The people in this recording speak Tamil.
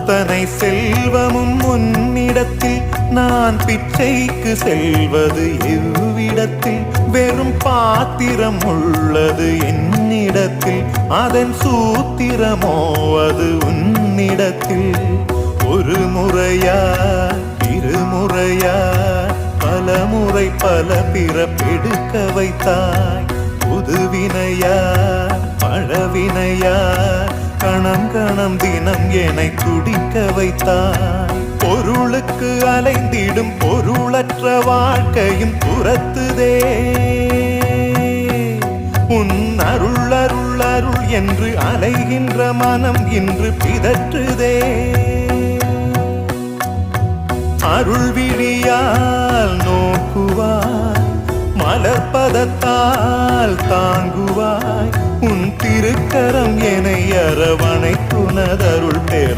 அத்தனை செல்வமும் உன்னிடத்தில் நான் பிச்சைக்கு செல்வது எவ்விடத்தில் வெறும் பாத்திரம் உள்ளது என்னிடத்தில் அதன் சூத்திரமோ அது உன்னிடத்தில் ஒரு முறையா இருமுறையா பல முறை பல பிறப்பெடுக்க வைத்தாய் புதுவினையா பழவினையா கணம் கணம் தினம் என்னை துடிக்க வைத்தாய் பொருளுக்கு அலைந்திடும் பொருளற்ற வாழ்க்கையும் துரத்துதே உன் அருள் அருள் அருள் என்று அலைகின்ற மனம் இன்று பிதற்றுதே அருள் விழியால் நோக்குவாய் மலர்பதத்தால் தாங்குவாய் உன் திருக்கரம் என்னை அரவணைத்துனதருள் பெற